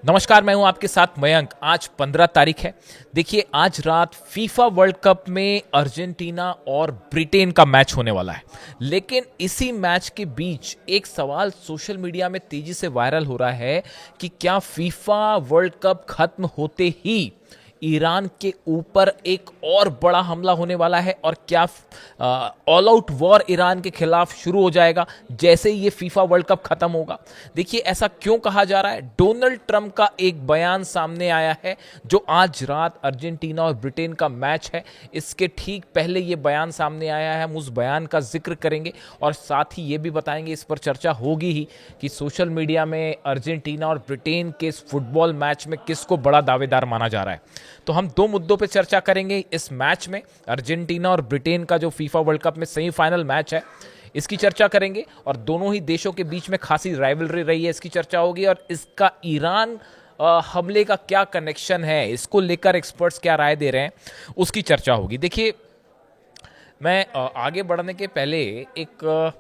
नमस्कार, मैं हूं आपके साथ मयंक। आज 15 तारीख है। देखिए, आज रात फीफा वर्ल्ड कप में अर्जेंटीना और ब्रिटेन का मैच होने वाला है। लेकिन इसी मैच के बीच एक सवाल सोशल मीडिया में तेजी से वायरल हो रहा है कि क्या फीफा वर्ल्ड कप खत्म होते ही ईरान के ऊपर एक और बड़ा हमला होने वाला है और क्या ऑल आउट वॉर ईरान के खिलाफ शुरू हो जाएगा जैसे ही ये फीफा वर्ल्ड कप खत्म होगा। देखिए, ऐसा क्यों कहा जा रहा है? डोनाल्ड ट्रंप का एक बयान सामने आया है जो आज रात अर्जेंटीना और ब्रिटेन का मैच है, इसके ठीक पहले ये बयान सामने आया है। हम उस बयान का जिक्र करेंगे और साथ ही ये भी बताएंगे, इस पर चर्चा होगी ही कि सोशल मीडिया में अर्जेंटीना और ब्रिटेन के इस फुटबॉल मैच में किसको बड़ा दावेदार माना जा रहा है। तो हम दो मुद्दों पे चर्चा करेंगे इस मैच में। अर्जेंटीना और ब्रिटेन का जो फीफा वर्ल्ड कप में सेमीफाइनल मैच है, इसकी चर्चा करेंगे और दोनों ही देशों के बीच में खासी राइवलरी रही है, इसकी चर्चा होगी। और इसका ईरान हमले का क्या कनेक्शन है, इसको लेकर एक्सपर्ट्स क्या राय दे रहे हैं, उसकी चर्चा होगी। देखिए, मैं आगे बढ़ने के पहले एक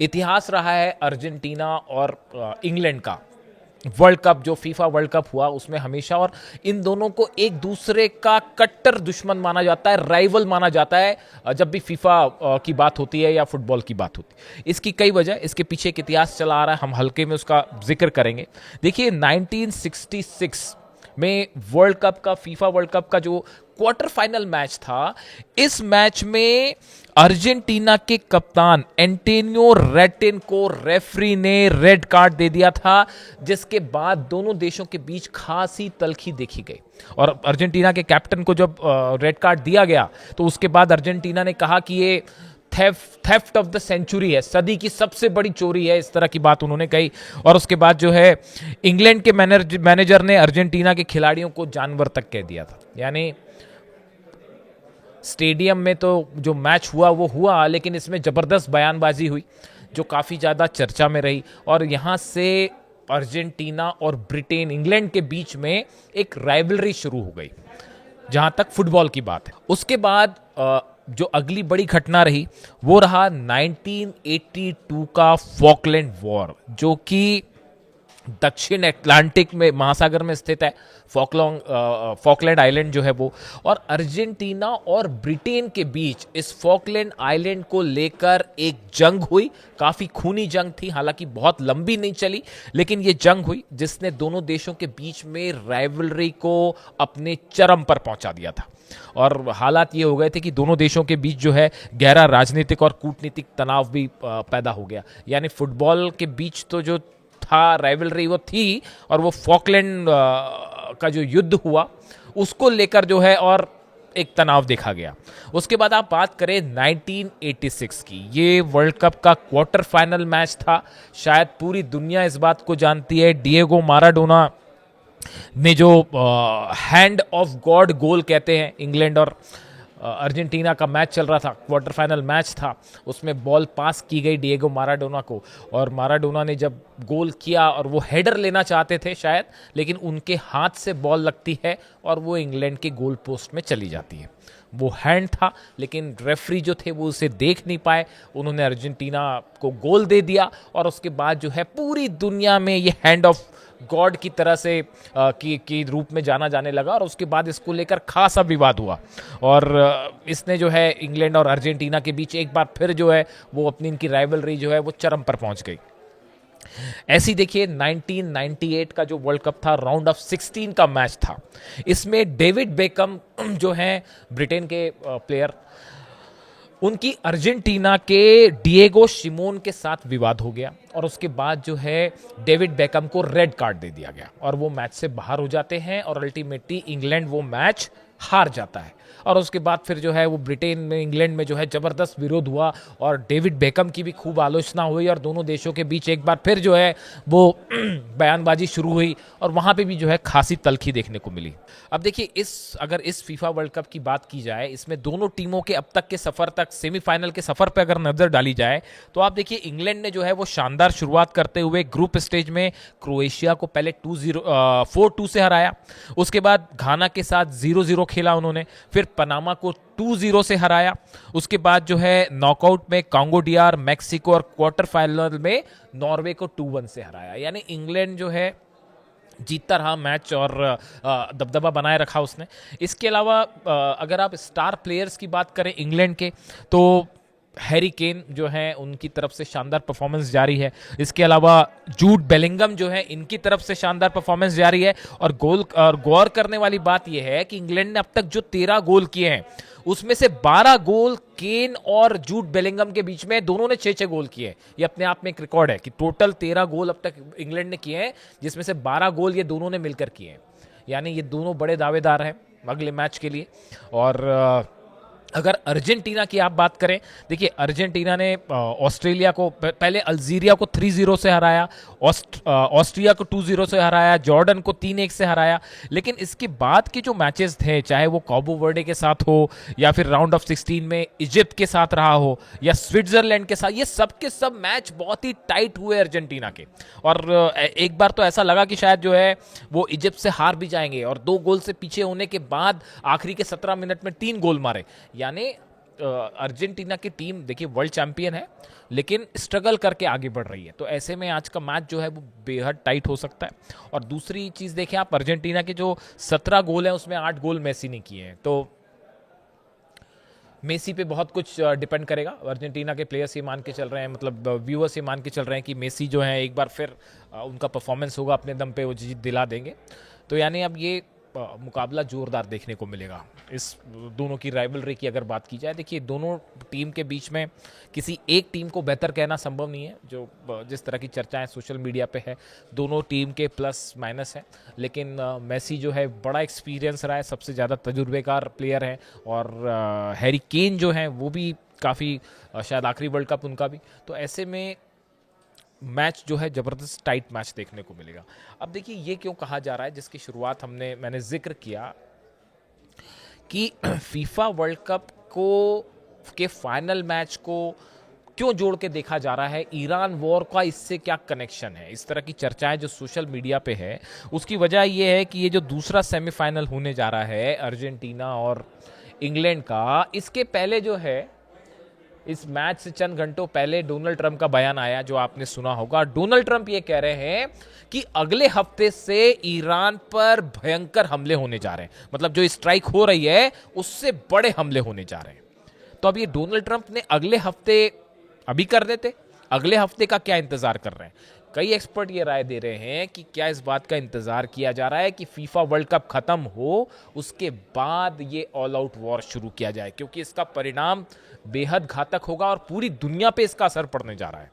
इतिहास रहा है अर्जेंटीना और इंग्लैंड का वर्ल्ड कप, जो फीफा वर्ल्ड कप हुआ उसमें हमेशा, और इन दोनों को एक दूसरे का कट्टर दुश्मन माना जाता है, राइवल माना जाता है जब भी फीफा की बात होती है या फुटबॉल की बात होती है। इसकी कई वजह, इसके पीछे एक इतिहास चला आ रहा है, हम हल्के में उसका जिक्र करेंगे। देखिए, 1966 में वर्ल्ड कप का, फीफा वर्ल्ड कप का जो क्वार्टर फाइनल मैच था, इस मैच में अर्जेंटीना के कप्तान एंटोनियो रेटिन को रेफरी ने रेड कार्ड दे दिया था, जिसके बाद दोनों देशों के बीच खासी तल्खी देखी गई। और अर्जेंटीना के कैप्टन को जब रेड कार्ड दिया गया तो उसके बाद अर्जेंटीना ने कहा कि ये थेफ्ट ऑफ द सेंचुरी है, सदी की सबसे बड़ी चोरी है, इस तरह की बात उन्होंने कही। और उसके बाद जो है, इंग्लैंड के मैनेजर ने अर्जेंटीना के खिलाड़ियों को जानवर तक कह दिया था। यानी स्टेडियम में तो जो मैच हुआ वो हुआ, लेकिन इसमें जबरदस्त बयानबाजी हुई जो काफ़ी ज़्यादा चर्चा में रही। और यहाँ से अर्जेंटीना और ब्रिटेन, इंग्लैंड के बीच में एक राइवलरी शुरू हो गई जहां तक फुटबॉल की बात है। उसके बाद जो अगली बड़ी घटना रही वो रहा 1982 का फॉकलैंड वॉर, जो कि दक्षिण अटलांटिक में, महासागर में स्थित है। फॉकलैंड आइलैंड जो है वो, और अर्जेंटीना और ब्रिटेन के बीच इस फॉकलैंड आइलैंड को लेकर एक जंग हुई। काफ़ी खूनी जंग थी, हालांकि बहुत लंबी नहीं चली, लेकिन ये जंग हुई जिसने दोनों देशों के बीच में राइवलरी को अपने चरम पर पहुंचा दिया था। और हालात ये हो गए थे कि दोनों देशों के बीच जो है गहरा राजनीतिक और कूटनीतिक तनाव भी पैदा हो गया। यानी फुटबॉल के बीच तो जो था राइवलरी वो थी, और वो फॉकलैंड का जो युद्ध हुआ उसको लेकर जो है और एक तनाव देखा गया। उसके बाद आप बात करें 1986 की, ये वर्ल्ड कप का क्वार्टर फाइनल मैच था। शायद पूरी दुनिया इस बात को जानती है, डिएगो माराडोना ने जो हैंड ऑफ गॉड गोल कहते हैं, इंग्लैंड और अर्जेंटीना का मैच चल रहा था, क्वार्टर फाइनल मैच था, उसमें बॉल पास की गई डिएगो माराडोना को, और माराडोना ने जब गोल किया और वो हेडर लेना चाहते थे शायद, लेकिन उनके हाथ से बॉल लगती है और वो इंग्लैंड के गोल पोस्ट में चली जाती है। वो हैंड था, लेकिन रेफरी जो थे वो उसे देख नहीं पाए, उन्होंने अर्जेंटीना को गोल दे दिया। और उसके बाद जो है पूरी दुनिया में ये हैंड ऑफ गॉड की तरह से की रूप में जाना जाने लगा, और उसके बाद इसको लेकर खासा विवाद हुआ। और इसने जो है इंग्लैंड और अर्जेंटीना के बीच एक बार फिर जो है वो अपनी इनकी राइवलरी जो है वो चरम पर पहुंच गई। ऐसी देखिए 1998 का जो वर्ल्ड कप था, राउंड ऑफ 16 का मैच था। इसमें डेविड बेकम जो हैं ब्रिटेन के प्लेयर, उनकी अर्जेंटीना के डिएगो शिमोन के साथ विवाद हो गया, और उसके बाद जो है डेविड बेकम को रेड कार्ड दे दिया गया और वो मैच से बाहर हो जाते हैं, और अल्टीमेटली इंग्लैंड वो मैच हार जाता है। और उसके बाद फिर जो है वो ब्रिटेन में, इंग्लैंड में जो है जबरदस्त विरोध हुआ, और डेविड बेकम की भी खूब आलोचना हुई, और दोनों देशों के बीच एक बार फिर जो है वो बयानबाजी शुरू हुई, और वहाँ पे भी जो है खासी तल्खी देखने को मिली। अब देखिए, अगर इस फीफा वर्ल्ड कप की बात की जाए, इसमें दोनों टीमों के अब तक के सफर तक, सेमीफाइनल के सफर पर अगर नजर डाली जाए, तो आप देखिए इंग्लैंड ने जो है वो शानदार शुरुआत करते हुए ग्रुप स्टेज में क्रोएशिया को पहले 4-2 से हराया। उसके बाद घाना के साथ 0-0 खेला उन्होंने, फिर पनामा को 2-0 से हराया। उसके बाद जो है नॉकआउट में कांगो डीआर, मैक्सिको, और क्वार्टर फाइनल में नॉर्वे को 2-1 से हराया। यानी इंग्लैंड जो है जीतता रहा मैच और दबदबा बनाए रखा उसने। इसके अलावा अगर आप स्टार प्लेयर्स की बात करें इंग्लैंड के, तो हैरी केन जो है उनकी तरफ से शानदार परफॉर्मेंस जारी है। इसके अलावा जूड बेलिंगम जो है इनकी तरफ से शानदार परफॉर्मेंस जारी है। और गौर करने वाली बात यह है कि इंग्लैंड ने अब तक जो 13 गोल किए हैं उसमें से 12 गोल केन और जूड बेलिंगम के बीच में, दोनों ने 6-6 गोल किए हैं। ये अपने आप में एक रिकॉर्ड है कि टोटल 13 गोल अब तक इंग्लैंड ने किए हैं, जिसमें से 12 गोल ये दोनों ने मिलकर किए हैं। यानी ये दोनों बड़े दावेदार हैं अगले मैच के लिए। और अगर अर्जेंटीना की आप बात करें, देखिए अर्जेंटीना ने ऑस्ट्रेलिया को पहले अल्जीरिया को 3-0 से हराया, ऑस्ट्रिया को 2-0 से हराया, जॉर्डन को 3-1 से हराया। लेकिन इसके बाद के जो मैचेस थे, चाहे वो काबो वर्डे के साथ हो या फिर राउंड ऑफ 16 में इजिप्ट के साथ रहा हो या स्विट्जरलैंड के साथ, ये सब के सब मैच बहुत ही टाइट हुए अर्जेंटीना के। और एक बार तो ऐसा लगा कि शायद जो है वो इजिप्ट से हार भी जाएंगे, और 2 गोल से पीछे होने के बाद आखिरी के 17 मिनट में 3 गोल मारे। यानी अर्जेंटीना की टीम देखिए वर्ल्ड चैंपियन है, लेकिन स्ट्रगल करके आगे बढ़ रही है। तो ऐसे में आज का मैच जो है वो बेहद टाइट हो सकता है। और दूसरी चीज़ देखें आप, अर्जेंटीना के जो 17 गोल हैं उसमें 8 गोल मेसी ने किए हैं। तो मेसी पे बहुत कुछ डिपेंड करेगा। अर्जेंटीना के प्लेयर्स ये मान के चल रहे हैं, मतलब व्यूअर्स ये मान के चल रहे हैं कि मेसी जो है एक बार फिर उनका परफॉर्मेंस होगा, अपने दम पे वो जीत दिला देंगे। तो यानी अब ये मुकाबला जोरदार देखने को मिलेगा। इस दोनों की राइवलरी की अगर बात की जाए, देखिए दोनों टीम के बीच में किसी एक टीम को बेहतर कहना संभव नहीं है। जो जिस तरह की चर्चाएं सोशल मीडिया पे है, दोनों टीम के प्लस माइनस है। लेकिन मेसी जो है बड़ा एक्सपीरियंस रहा है, सबसे ज़्यादा तजुर्बेकार प्लेयर है। और हैरी केन जो है वो भी काफ़ी, शायद आखिरी वर्ल्ड कप उनका भी। तो ऐसे में मैच जो है ज़बरदस्त टाइट मैच देखने को मिलेगा। अब देखिए ये क्यों कहा जा रहा है, जिसकी शुरुआत मैंने जिक्र किया कि फीफा वर्ल्ड कप को के फाइनल मैच को क्यों जोड़ के देखा जा रहा है, ईरान वॉर का इससे क्या कनेक्शन है। इस तरह की चर्चाएं जो सोशल मीडिया पे है, उसकी वजह यह है कि ये जो दूसरा सेमीफाइनल होने जा रहा है अर्जेंटीना और इंग्लैंड का, इसके पहले जो है, इस मैच से चंद घंटों पहले डोनाल्ड ट्रंप का बयान आया जो आपने सुना होगा। डोनाल्ड ट्रंप ये कह रहे हैं कि अगले हफ्ते से ईरान पर भयंकर हमले होने जा रहे हैं, मतलब जो स्ट्राइक हो रही है उससे बड़े हमले होने जा रहे हैं। तो अब ये डोनाल्ड ट्रंप ने अगले हफ्ते अभी कर देते, अगले हफ्ते का क्या इंतजार कर रहे हैं। कई एक्सपर्ट ये राय दे रहे हैं कि क्या इस बात का इंतजार किया जा रहा है कि फीफा वर्ल्ड कप खत्म हो, उसके बाद ये ऑल आउट वॉर शुरू किया जाए, क्योंकि इसका परिणाम बेहद घातक होगा और पूरी दुनिया पे इसका असर पड़ने जा रहा है।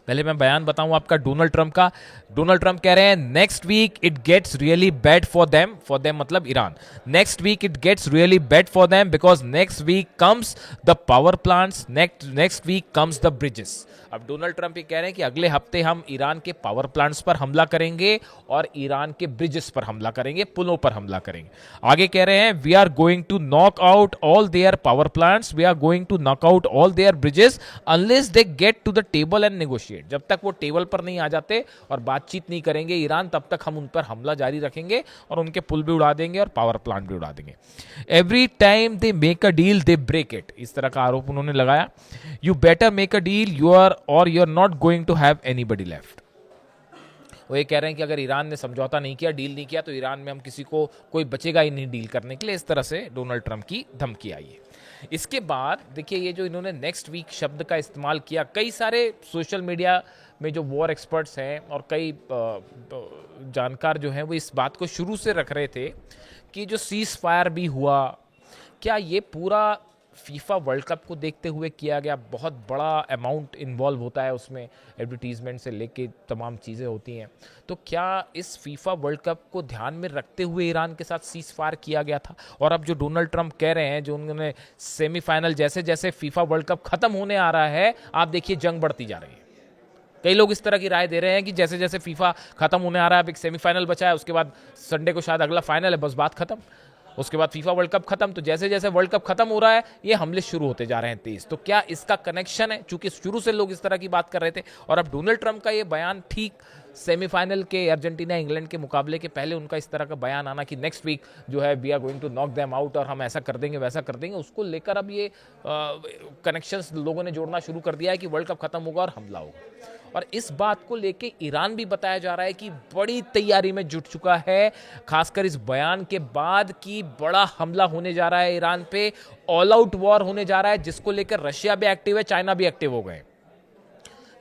पहले मैं बयान बताऊं आपका डोनाल्ड ट्रंप का। डोनाल्ड ट्रंप कह रहे हैं next week it gets really bad for them मतलब Iran. Next week it gets really bad for them because next week comes the power plants, next week comes the bridges. अब Donald Trump ये कह रहे हैं कि अगले हफ्ते हम ईरान के पावर प्लांट्स पर हमला करेंगे और ईरान के ब्रिजेस पर हमला करेंगे, पुलों पर हमला करेंगे। आगे कह रहे हैं we are going to knock out all their power plants, we are going to knock out all their bridges unless they get to the table and negotiate. जब तक वो टेबल पर नहीं आ जाते और बातचीत नहीं करेंगे ईरान, तब तक हम उन पर हमला जारी रखेंगे और उनके पुल भी उड़ा देंगे और पावर प्लांट भी उड़ा देंगे। Every time they make a deal they break it, इस तरह का आरोप उन्होंने लगाया। You better make a deal you are not going to have anybody left. वो ये कह रहे हैं कि अगर ईरान ने समझौता नहीं किया, डील नहीं किया, तो ईरान में हम किसी को कोई बचेगा ही नहीं डील करने के लिए। इस तरह से डोनाल्ड ट्रंप की धमकी आई है। इसके बाद देखिए ये जो इन्होंने नेक्स्ट वीक शब्द का इस्तेमाल किया, कई सारे सोशल मीडिया में जो वॉर एक्सपर्ट्स हैं और कई जानकार जो हैं वो इस बात को शुरू से रख रहे थे कि जो सीज फायर भी हुआ, क्या ये पूरा फीफा वर्ल्ड कप को देखते हुए किया गया। बहुत बड़ा अमाउंट इन्वॉल्व होता है उसमें, एडवर्टीजमेंट से लेके तमाम चीज़ें होती हैं। तो क्या इस फीफा वर्ल्ड कप को ध्यान में रखते हुए ईरान के साथ सीज फायर किया गया था। और अब जो डोनाल्ड ट्रंप कह रहे हैं, जो उन्होंने सेमीफाइनल, जैसे जैसे फीफा वर्ल्ड कप खत्म होने आ रहा है, आप देखिए जंग बढ़ती जा रही है। कई लोग इस तरह की राय दे रहे हैं कि जैसे जैसे फीफा खत्म होने आ रहा है, अब एक सेमीफाइनल बचा है, उसके बाद संडे को शायद अगला फाइनल है, बस बात खत्म। उसके बाद फीफा वर्ल्ड कप खत्म। तो जैसे जैसे वर्ल्ड कप खत्म हो रहा है, ये हमले शुरू होते जा रहे हैं तेज। तो क्या इसका कनेक्शन है, चूंकि शुरू से लोग इस तरह की बात कर रहे थे और अब डोनाल्ड ट्रंप का ये बयान ठीक सेमीफाइनल के अर्जेंटीना इंग्लैंड के मुकाबले के पहले उनका इस तरह का बयान आना कि नेक्स्ट वीक जो है we are going to knock them out और हम ऐसा कर देंगे वैसा कर देंगे, उसको लेकर अब ये कनेक्शंस लोगों ने जोड़ना शुरू कर दिया है कि वर्ल्ड कप खत्म होगा और हमला होगा। और इस बात को लेके ईरान भी बताया जा रहा है कि बड़ी तैयारी में जुट चुका है, खासकर इस बयान के बाद कि बड़ा हमला होने जा रहा है ईरान पे, ऑल आउट वॉर होने जा रहा है, जिसको लेकर रशिया भी एक्टिव है, चाइना भी एक्टिव हो गए।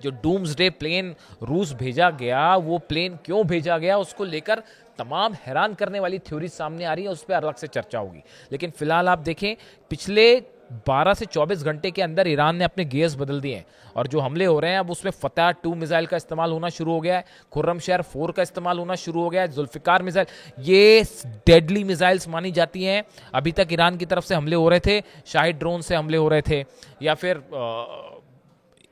जो डूम्सडे प्लेन रूस भेजा गया, वो प्लेन क्यों भेजा गया, उसको लेकर तमाम हैरान करने वाली थ्योरी सामने आ रही है, उस पर अलग से चर्चा होगी। लेकिन फिलहाल आप देखें, पिछले 12 से 24 घंटे के अंदर ईरान ने अपने गियर्स बदल दिए हैं और जो हमले हो रहे हैं अब उसमें फतेह 2 मिसाइल का इस्तेमाल होना शुरू हो गया है, खुर्रमशहर 4 का इस्तेमाल होना शुरू हो गया है, जुल्फिकार मिसाइल, ये डेडली मिसाइल्स मानी जाती हैं। अभी तक ईरान की तरफ से हमले हो रहे थे, शाहिद ड्रोन से हमले हो रहे थे, या फिर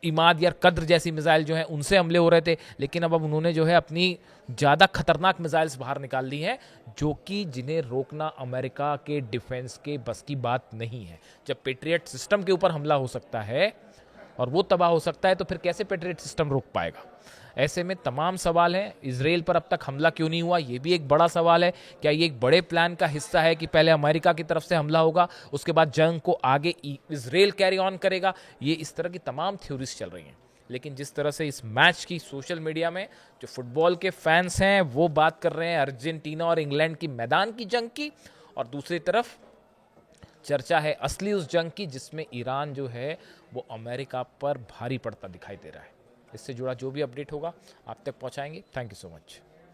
इमाद या कद्र जैसी मिसाइल जो है उनसे हमले हो रहे थे, लेकिन अब उन्होंने जो है अपनी ज़्यादा खतरनाक मिसाइल्स बाहर निकाल ली हैं, जो कि जिन्हें रोकना अमेरिका के डिफेंस के बस की बात नहीं है। जब पेट्रियट सिस्टम के ऊपर हमला हो सकता है और वो तबाह हो सकता है, तो फिर कैसे पेट्रियट सिस्टम रोक पाएगा? ऐसे में तमाम सवाल हैं। इजराइल पर अब तक हमला क्यों नहीं हुआ, ये भी एक बड़ा सवाल है। क्या ये एक बड़े प्लान का हिस्सा है कि पहले अमेरिका की तरफ से हमला होगा, उसके बाद जंग को आगे इजराइल कैरी ऑन करेगा? ये इस तरह की तमाम थ्योरीज चल रही हैं। लेकिन जिस तरह से इस मैच की सोशल मीडिया में जो फुटबॉल के फैंस हैं वो बात कर रहे हैं अर्जेंटीना और इंग्लैंड की मैदान की जंग की, और दूसरी तरफ चर्चा है असली उस जंग की जिसमें ईरान जो है वो अमेरिका पर भारी पड़ता दिखाई दे रहा है। इससे जुड़ा जो भी अपडेट होगा आप तक पहुंचाएंगे। Thank you so much.